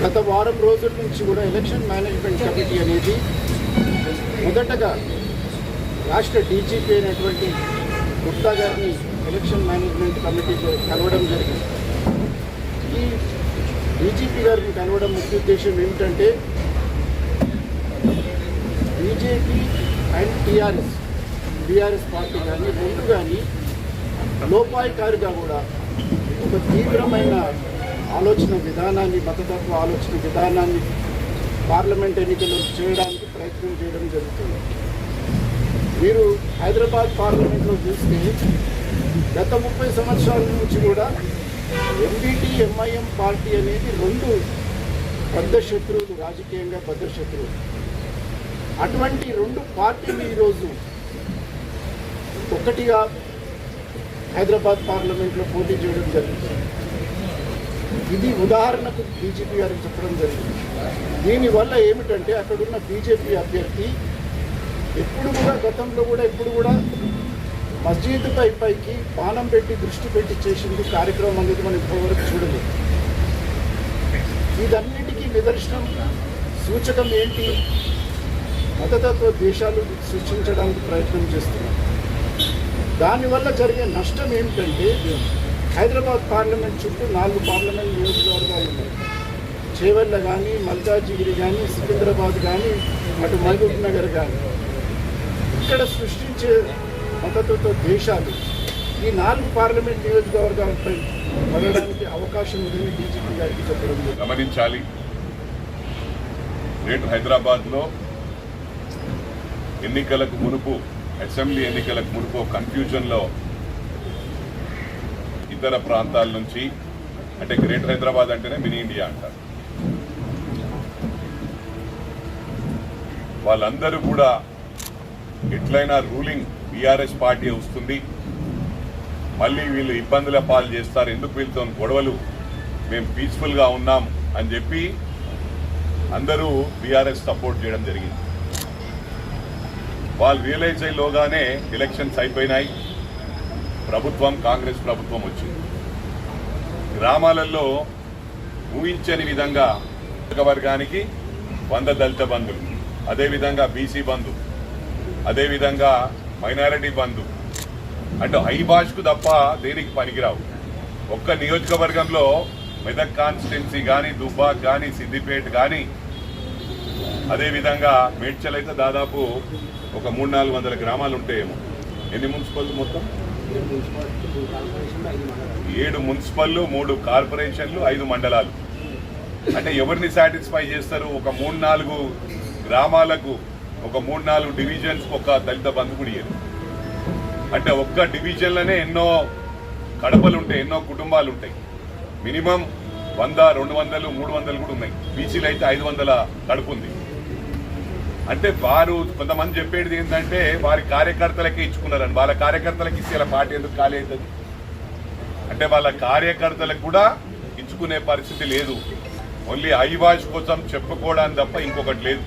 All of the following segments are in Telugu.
గత వారం రోజుల నుంచి కూడా ఎలక్షన్ మేనేజ్మెంట్ కమిటీ అనేది మొదటగా రాష్ట్ర డీజీపీ అయినటువంటి గుప్తా గారిని ఎలక్షన్ మేనేజ్మెంట్ కమిటీ కలవడం జరిగింది. ఈ డీజీపీ గారిని కలవడం ముఖ్య ఉద్దేశం ఏమిటంటే బీజేపీ అండ్ టీఆర్ఎస్ పార్టీ కానీ రెండు కానీ లోపాయికారిగా కూడా ఒక తీవ్రమైన ఆలోచన విధానాన్ని, మతతత్వ ఆలోచన విధానాన్ని పార్లమెంట్ ఎన్నికల్లో చేయడానికి ప్రయత్నం చేయడం జరుగుతుంది. మీరు హైదరాబాద్ పార్లమెంట్లో చూస్తే గత 30 సంవత్సరాల నుంచి కూడా ఎంబీటీ ఎంఐఎం పార్టీ అనేది రెండు పెద్ద శత్రువులు, రాజకీయంగా పెద్ద శత్రువులు. అటువంటి రెండు పార్టీలు ఈరోజు ఒకటిగా హైదరాబాద్ పార్లమెంట్లో పోటీ చేయడం జరిగింది. ఇది ఉదాహరణకు బీజేపీ గారికి చెప్పడం జరిగింది. దీనివల్ల ఏమిటంటే అక్కడున్న బీజేపీ అభ్యర్థి ఎప్పుడు కూడా గతంలో కూడా ఎప్పుడు కూడా మస్జిద్ పైకి బాణం పెట్టి దృష్టి పెట్టి చేసింది కార్యక్రమం అనేది మనం ఇప్పటివరకు చూడలేదు. ఇదన్నిటికీ నిదర్శనం, సూచకం ఏంటి? మతతత్వ దేశాలు సృష్టించడానికి ప్రయత్నం చేస్తున్నారు. దానివల్ల జరిగే నష్టం ఏమిటంటే హైదరాబాద్ పార్లమెంట్ చుట్టూ 4 పార్లమెంట్ నియోజకవర్గాలు ఉన్నాయి. చేవెళ్ళ కానీ, మల్కాజిగిరి కానీ, సికింద్రాబాద్ కానీ, అటు మహబూబ్ నగర్ కానీ, ఇక్కడ సృష్టించే మతతత్వ దేశాలు ఈ 4 పార్లమెంట్ నియోజకవర్గాలపై పడడానికి అవకాశం ఉందని డీజీపీ గారికి చెప్పడం గమనించాలి. గ్రేటర్ హైదరాబాద్లో ఎన్నికలకు మునుపు, అసెంబ్లీ ఎన్నికలకు మునుపు కన్ఫ్యూజన్లో ఇతర ప్రాంతాల నుంచి, అంటే గ్రేటర్ హైదరాబాద్ అంటేనే మినీ ఇండియా అంటారు, వాళ్ళందరూ కూడా ఎట్లయినా రూలింగ్ బీఆర్ఎస్ పార్టీ వస్తుంది, మళ్ళీ వీళ్ళు ఇబ్బందుల పాలు చేస్తారు, ఎందుకు వీళ్ళతో గొడవలు, మేము పీస్ఫుల్గా ఉన్నాం అని చెప్పి అందరూ బీఆర్ఎస్ సపోర్ట్ చేయడం జరిగింది. వాళ్ళు రియలైజ్ అయ్యేలోగానే ఎలక్షన్స్ అయిపోయినాయి, ప్రభుత్వం కాంగ్రెస్ ప్రభుత్వం వచ్చింది. గ్రామాలలో ఊహించని విధంగా వర్గానికి 100 దళిత బంధులు, అదేవిధంగా బీసీ బంధు, అదేవిధంగా మైనారిటీ బంధు, అంటే హైబాష్కు తప్ప దేనికి పనికిరావు. ఒక్క నియోజకవర్గంలో మెదక్ కాన్స్టిట్యున్సీ కానీ, దుబ్బాక్ కానీ, సిద్దిపేట కానీ, అదేవిధంగా మేడ్చల్ అయితే దాదాపు ఒక 300-400 గ్రామాలు ఉంటాయేమో. ఎన్ని మున్సిపల్ మొత్తం? 7 మున్సిపల్లు, 3 కార్పొరేషన్లు, 5 మండలాలు. అంటే ఎవరిని సాటిస్ఫై చేస్తారు? ఒక 3-4 గ్రామాలకు, ఒక 3-4 డివిజన్స్కి ఒక దళిత బంధు కూడా ఇయ్యరు. అంటే ఒక్క డివిజన్లోనే ఎన్నో కడపలు ఉంటాయి, ఎన్నో కుటుంబాలు ఉంటాయి. మినిమం 100, 200, 300 కూడా ఉన్నాయి. బీసీలు అయితే 500 కడుపు ఉంది. అంటే వారు కొంతమంది చెప్పేది ఏంటంటే వారి కార్యకర్తలకే ఇచ్చుకున్నారని. వాళ్ళ కార్యకర్తలకు ఇస్తే పార్టీ ఎందుకు ఖాళీ అవుతుంది? అంటే వాళ్ళ కార్యకర్తలకు కూడా ఇచ్చుకునే పరిస్థితి లేదు. ఓన్లీ ఐవాష్ కోసం చెప్పుకోవడానికి తప్ప ఇంకొకటి లేదు.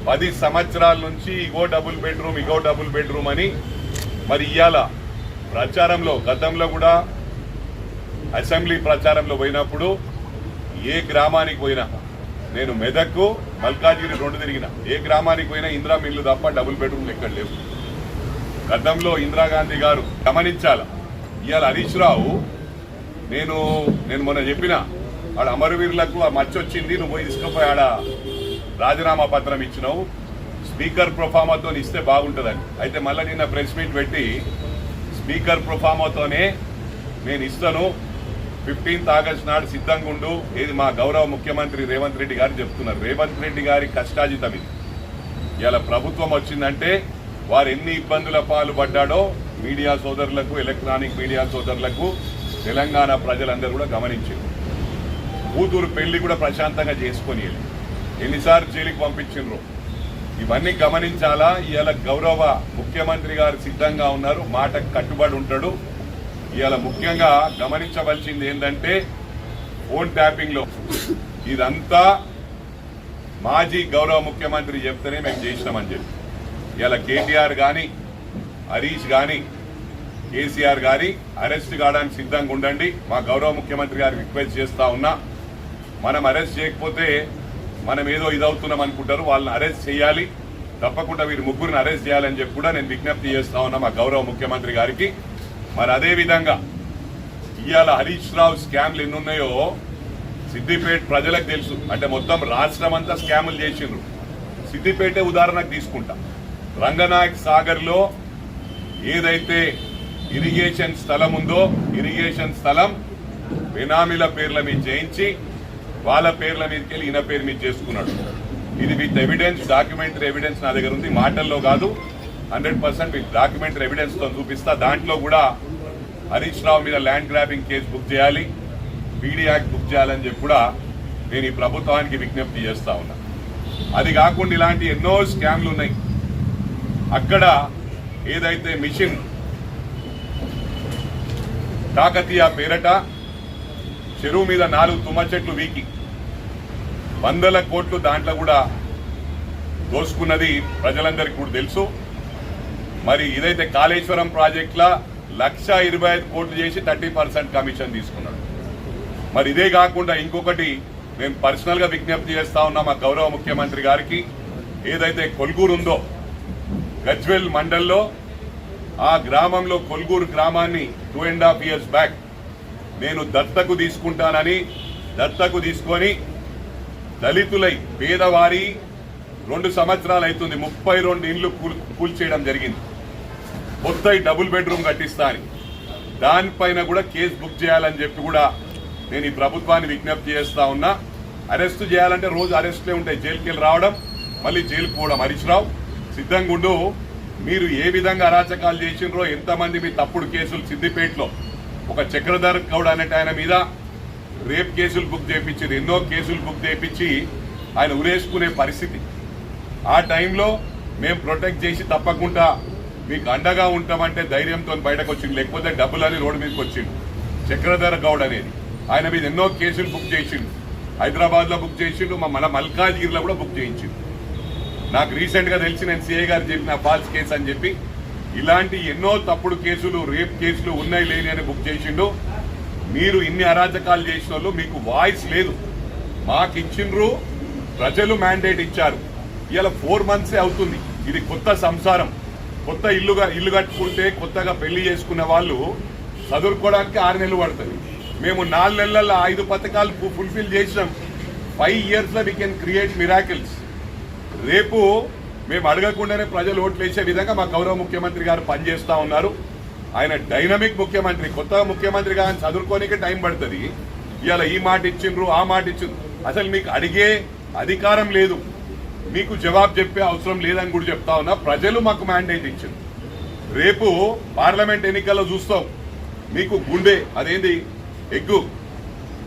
10 సంవత్సరాల నుంచి ఇగో డబుల్ బెడ్రూమ్ అని మరి ఇవాళ ప్రచారంలో, గతంలో కూడా అసెంబ్లీ ప్రచారంలో పోయినప్పుడు ఏ గ్రామానికి పోయినా, నేను మెదక్కు, మల్కాజిగిరి 2 తిరిగిన, ఏ గ్రామానికి పోయినా ఇందిరా మిల్లు తప్ప డబుల్ బెడ్రూమ్లు ఎక్కడ లేవు. గతంలో ఇందిరాగాంధీ గారు గమనించాల. ఇవాళ హరీష్ రావు, నేను మొన్న చెప్పిన ఆడ అమరవీరులకు ఆ మచ్చ వచ్చింది, నువ్వు పోయి తీసుకుపోయి ఆడ రాజీనామా పత్రం ఇచ్చినావు, స్పీకర్ ప్రొఫామాతో ఇస్తే బాగుంటుందని. అయితే మళ్ళీ నిన్న ప్రెస్ మీట్ పెట్టి స్పీకర్ ప్రొఫామాతోనే నేను ఇస్తాను, 15th ఆగస్టు నాడు సిద్ధంగా ఉండు, ఏది మా గౌరవ ముఖ్యమంత్రి రేవంత్ రెడ్డి గారు చెప్తున్నారు. రేవంత్ రెడ్డి గారి కష్టాజితం ఇది. ఇలా ప్రభుత్వం వచ్చిందంటే వారు ఎన్ని ఇబ్బందుల పాలు పడ్డాడో మీడియా సోదరులకు, ఎలక్ట్రానిక్ మీడియా సోదరులకు తెలంగాణ ప్రజలందరూ కూడా గమనించారు. కూతురు పెళ్లి కూడా ప్రశాంతంగా చేసుకొని ఎన్నిసార్లు జైలుకి పంపించిండ్రు, ఇవన్నీ గమనించాలా. ఇవాళ గౌరవ ముఖ్యమంత్రి గారు సిద్ధంగా ఉన్నారు, మాటకు కట్టుబడి ఉంటాడు. ఇవాళ ముఖ్యంగా గమనించవలసింది ఏంటంటే ఫోన్ ట్యాపింగ్లో ఇదంతా మాజీ గౌరవ ముఖ్యమంత్రి చెప్తేనే మేము చేసినామని చెప్పి. ఇవాళ కేటీఆర్ కానీ, హరీష్ కానీ, కేసీఆర్ గారి అరెస్ట్ కావడానికి సిద్ధంగా ఉండండి. మా గౌరవ ముఖ్యమంత్రి గారు రిక్వెస్ట్ చేస్తా ఉన్నా, మనం అరెస్ట్ చేయకపోతే మనం ఏదో ఇదవుతున్నాం అనుకుంటారు. వాళ్ళని అరెస్ట్ చేయాలి, తప్పకుండా వీరు ముగ్గురిని అరెస్ట్ చేయాలని చెప్పి కూడా నేను విజ్ఞప్తి చేస్తా ఉన్నా మా గౌరవ ముఖ్యమంత్రి గారికి. మరి అదే విధంగా ఇవాళ హరీష్ రావు స్కామ్లు ఎన్ని ఉన్నాయో సిద్దిపేట ప్రజలకు తెలుసు. అంటే మొత్తం రాష్ట్రం అంతా స్కాములు చేసిండ్రు. సిద్దిపేటే ఉదాహరణకు తీసుకుంటా. రంగనాయక్ సాగర్ లో ఏదైతే ఇరిగేషన్ స్థలం ఉందో ఇరిగేషన్ స్థలం బెనామీల పేర్ల మీద చేయించి వాళ్ళ పేర్ల మీదకి వెళ్ళి ఈయన పేరు మీద చేసుకున్నాడు. ఇది విత్ ఎవిడెన్స్, డాక్యుమెంటరీ ఎవిడెన్స్ నా దగ్గర ఉంది, మాటల్లో కాదు, 100% విత్ డాక్యుమెంటరీ ఎవిడెన్స్ తో చూపిస్తా. దాంట్లో కూడా హరీష్ రావు మీద ల్యాండ్ గ్రాబింగ్ కేసు బుక్ చేయాలి, పీడీ యాక్ట్ బుక్ చేయాలని చెప్పి కూడా నేను ఈ ప్రభుత్వానికి విజ్ఞప్తి చేస్తా ఉన్నా. అది కాకుండా ఇలాంటి ఎన్నో స్కామ్లు ఉన్నాయి. అక్కడ ఏదైతే మిషన్ కాకతీయ పేరట చెరువు మీద 4 తుమ్మ చెట్లు వీకి 100 కోట్లు దాంట్లో కూడా దోసుకున్నది ప్రజలందరికీ కూడా తెలుసు. మరి ఇదైతే కాళేశ్వరం ప్రాజెక్టులా 1,25,000 కోట్లు చేసి 30% కమిషన్ తీసుకున్నాడు. మరి ఇదే కాకుండా ఇంకొకటి మేము పర్సనల్ గా విజ్ఞప్తి చేస్తా ఉన్నాం మా గౌరవ ముఖ్యమంత్రి గారికి. ఏదైతే కొల్గూరు ఉందో గజ్వెల్ మండల్లో ఆ గ్రామంలో కొల్గూరు గ్రామాన్ని 2.5 years బ్యాక్ నేను దత్తకు తీసుకుంటానని దత్తకు తీసుకొని దళితులై పేదవారి 2 సంవత్సరాలు అవుతుంది 32 ఇండ్లు కూల్చేయడం జరిగింది. కొత్త డబుల్ బెడ్రూమ్ కట్టిస్తా అని దానిపైన కూడా కేసు బుక్ చేయాలని చెప్పి కూడా నేను ఈ ప్రభుత్వాన్ని విజ్ఞప్తి చేస్తా ఉన్నా. అరెస్టు చేయాలంటే రోజు అరెస్టులే ఉంటాయి, జైలుకి వెళ్ళి రావడం మళ్ళీ జైలుకు పోవడం. హరీష్ రావు సిద్ధంగా ఉండు. మీరు ఏ విధంగా అరాచకాలు చేసినరో, ఎంతమంది మీ తప్పుడు కేసులు సిద్దిపేటలో ఒక చక్రధర్ గౌడ్ అనేట ఆయన మీద రేప్ కేసులు బుక్ చేయించారు, ఎన్నో కేసులు బుక్ చేయించి ఆయన ఉరేసుకునే పరిస్థితి. ఆ టైంలో మేము ప్రొటెక్ట్ చేసి తప్పకుండా మీకు అండగా ఉంటామంటే ధైర్యంతో బయటకు వచ్చింది, లేకపోతే డబ్బులని రోడ్డు మీదకి వచ్చిండు. చక్రధర్ గౌడ్ అనేది ఆయన మీద ఎన్నో కేసులు బుక్ చేసిండు, హైదరాబాద్ లో బుక్ చేసిండు, మన మల్కాజ్గిరిలో కూడా బుక్ చేయించిండు. నాకు రీసెంట్ గా తెలిసి నేను సిఐ గారు చెప్పిన ఫాల్స్ కేసు అని చెప్పి ఇలాంటి ఎన్నో తప్పుడు కేసులు, రేప్ కేసులు ఉన్నాయి లేని అని బుక్ చేసిండు. మీరు ఇన్ని అరాచకాలు చేసిన వాళ్ళు మీకు వాయిస్ లేదు. మాకు ఇచ్చిండ్రు, ప్రజలు మ్యాండేట్ ఇచ్చారు. ఇలా 4 months అవుతుంది. ఇది కొత్త సంసారం, కొత్త ఇల్లు కట్టుకుంటే కొత్తగా పెళ్లి చేసుకున్న వాళ్ళు చదువుకోవడానికి 6 నెలలు పడుతుంది. మేము 4 నెలల్లో 5 పథకాలు ఫుల్ఫిల్ చేసినాం. 5 years లో వీ కెన్ క్రియేట్ మిరాకిల్స్. రేపు మేము అడగకుండానే ప్రజలు ఓట్లు వేసే విధంగా మా గౌరవ ముఖ్యమంత్రి గారు పనిచేస్తా ఉన్నారు. ఆయన డైనమిక్ ముఖ్యమంత్రి. కొత్త ముఖ్యమంత్రి గారిని చదువుకోనికే టైం పడుతుంది. ఇవాళ ఈ మాట ఇచ్చిండ్రు, ఆ మాట ఇచ్చిండ్రు. అసలు మీకు అడిగే అధికారం లేదు, మీకు జవాబు చెప్పే అవసరం లేదని కూడా చెప్తా ఉన్నా. ప్రజలు మాకు మ్యాండేట్ ఇచ్చింది. రేపు పార్లమెంట్ ఎన్నికల్లో చూస్తాం, మీకు గుండె అదేంది ఎగ్గు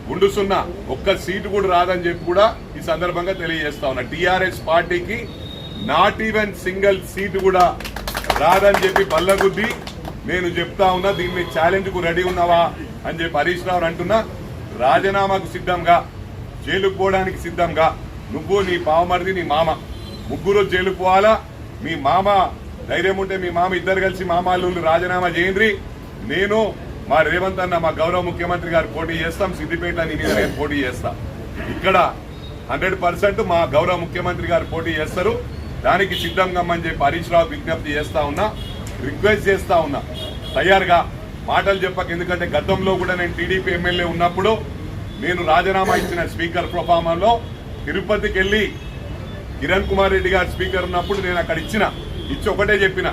గుండు సున్నా, ఒక్క సీటు కూడా రాదని చెప్పి కూడా ఈ సందర్భంగా తెలియజేస్తా ఉన్నా. టీఆర్ఎస్ పార్టీకి నాట్ ఈవెన్ సింగిల్ సీటు కూడా రాదని చెప్పి బల్లగుద్ది నేను చెప్తా ఉన్నా. దీన్ని ఛాలెంజ్ కు రెడీ ఉన్నావా అని చెప్పి హరీష్ రావు అంటున్నా. రాజీనామాకు సిద్ధంగా, జైలుకు పోవడానికి సిద్ధంగా నువ్వు, నీ పావమరిది, నీ మామ ముగ్గురు జైలుకు పోవాలా. మీ మామ ధైర్యం ఉంటే మీ మామ ఇద్దరు కలిసి మామాలు రాజీనామా చేయండి. నేను మా రేవంత్ అన్న, మా గౌరవ ముఖ్యమంత్రి గారు పోటీ చేస్తాం. సిద్దిపేట నేను పోటీ చేస్తా. ఇక్కడ 100% మా గౌరవ ముఖ్యమంత్రి గారు పోటీ చేస్తారు. దానికి సిద్ధంగా అని చెప్పి హరీష్ రావు విజ్ఞప్తి చేస్తా ఉన్నా, రిక్వెస్ట్ చేస్తా ఉన్నా. తయారుగా మాటలు చెప్పక. ఎందుకంటే గతంలో కూడా నేను టీడీపీ ఎమ్మెల్యే ఉన్నప్పుడు నేను రాజీనామా ఇచ్చిన స్పీకర్ ప్రొఫామంలో తిరుపతికి వెళ్ళి కిరణ్ కుమార్ రెడ్డి గారు స్పీకర్ ఉన్నప్పుడు నేను అక్కడ ఇచ్చి ఒకటే చెప్పిన,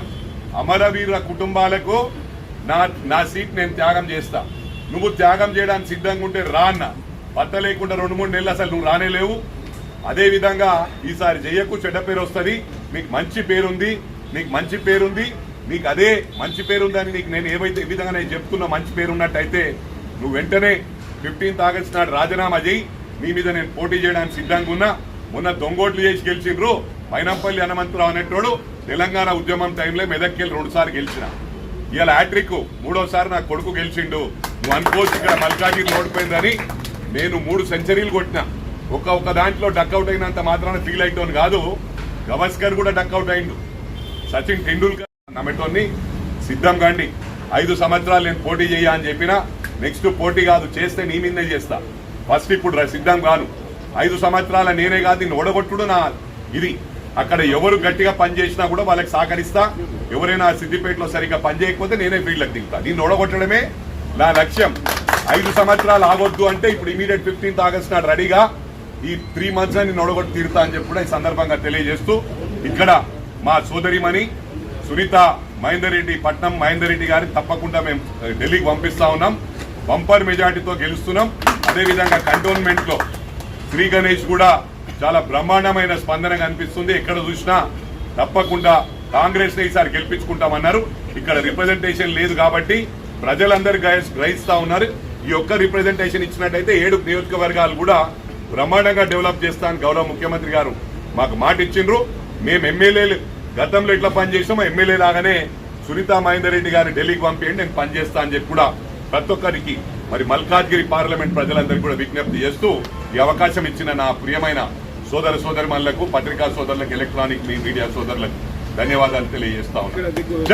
అమరవీరుల కుటుంబాలకు నా సీట్ నేను త్యాగం చేస్తా. నువ్వు త్యాగం చేయడానికి సిద్ధంగా ఉంటే రా అన్న. పత్త లేకుండా 2-3 నెలలు అసలు నువ్వు రానేలేవు. అదే విధంగా ఈసారి జయ్యకు చెడ్డ పేరు వస్తుంది. మీకు మంచి పేరుంది, నీకు అదే మంచి పేరుందని నీకు నేను ఏ విధంగా నేను చెప్తున్నా మంచి పేరున్నట్టయితే నువ్వు వెంటనే 15th August నాడు రాజీనామా చేయి. మీ మీద నేను పోటీ చేయడానికి సిద్ధంగా ఉన్నా. మొన్న దొంగోట్లు చేసి గెలిచిండ్రు. మైనంపల్లి హనుమంతరావు అనేటోడు తెలంగాణ ఉద్యమం టైంలో మెదక్కి 2 సార్లు గెలిచిన. ఇవాళ హ్యాట్రిక్ 3వసారి నా కొడుకు గెలిచిండు. నువ్వు అనుకోవచ్చు ఇక్కడ మల్కాజ్గిరి ఓడిపోయిందని. నేను 3 సెంచరీలు కొట్టినా. ఒక్క దాంట్లో డక్అవుట్ అయినంత మాత్రాన ఫీల్ అయిటోని కాదు. గవాస్కర్ కూడా డక్అవుట్ అయిండు. సచిన్ టెండూల్కర్ నమ్మటోని సిద్ధం కండి. 5 సంవత్సరాలు నేను పోటీ చేయ అని చెప్పినా. నెక్స్ట్ పోటీ కాదు, చేస్తే నీ మీదే చేస్తా. ఫస్ట్ ఇప్పుడు సిద్ధం గాను 5 సంవత్సరాల నేనే కాదు నిన్ను ఓడగొట్టుడు నా ఇది. అక్కడ ఎవరు గట్టిగా పనిచేసినా కూడా వాళ్ళకి సహకరిస్తా. ఎవరైనా సిద్దిపేటలో సరిగ్గా పనిచేయకపోతే నేనే ఫీల్డ్కి దిగుతా. నిన్ను ఓడగొట్టడమే నా లక్ష్యం. 5 సంవత్సరాలు ఆగొద్దు అంటే ఇప్పుడు ఇమీడియట్ 15th ఆగస్ట్ నాడు రెడీగా ఈ 3 months నిన్ను ఓడగొట్టి తీరుతా అని చెప్పి కూడా ఈ సందర్భంగా తెలియజేస్తూ, ఇక్కడ మా సోదరిమణి సునీత మహేందర్ రెడ్డి, పట్నం మహేందర్ రెడ్డి గారిని తప్పకుండా మేము ఢిల్లీకి పంపిస్తా ఉన్నాం. బంపర్ మెజార్టీతో గెలుస్తున్నాం. అదేవిధంగా కంటోన్మెంట్ లో శ్రీ గణేష్ కూడా చాలా బ్రహ్మాండమైన స్పందన కనిపిస్తుంది. ఎక్కడ చూసినా తప్పకుండా కాంగ్రెస్ ని ఈసారి గెలిపించుకుంటామన్నారు. ఇక్కడ రిప్రజెంటేషన్ లేదు కాబట్టి ప్రజలందరూ గ్రహిస్తా ఉన్నారు. ఈ ఒక్క రిప్రజెంటేషన్ ఇచ్చినట్టయితే 7 నియోజకవర్గాలు కూడా బ్రహ్మాండంగా డెవలప్ చేస్తానని గౌరవ ముఖ్యమంత్రి గారు మాకు మాట ఇచ్చిండ్రు. మేము ఎమ్మెల్యేలు గతంలో ఎట్లా పనిచేసామో ఎమ్మెల్యే లాగానే సునీత మహేందర్ రెడ్డి గారిని ఢిల్లీకి పంపించండి, నేను పనిచేస్తా అని చెప్పి కూడా ప్రతి ఒక్కరికి మరి మల్కాజ్గిరి పార్లమెంట్ ప్రజలందరికీ కూడా విజ్ఞప్తి చేస్తూ ఈ అవకాశం ఇచ్చిన నా ప్రియమైన సోదరులకు, పత్రికా సోదరులకు, ఎలక్ట్రానిక్ మీడియా సోదరులకు ధన్యవాదాలు తెలియజేస్తా ఉన్నాను.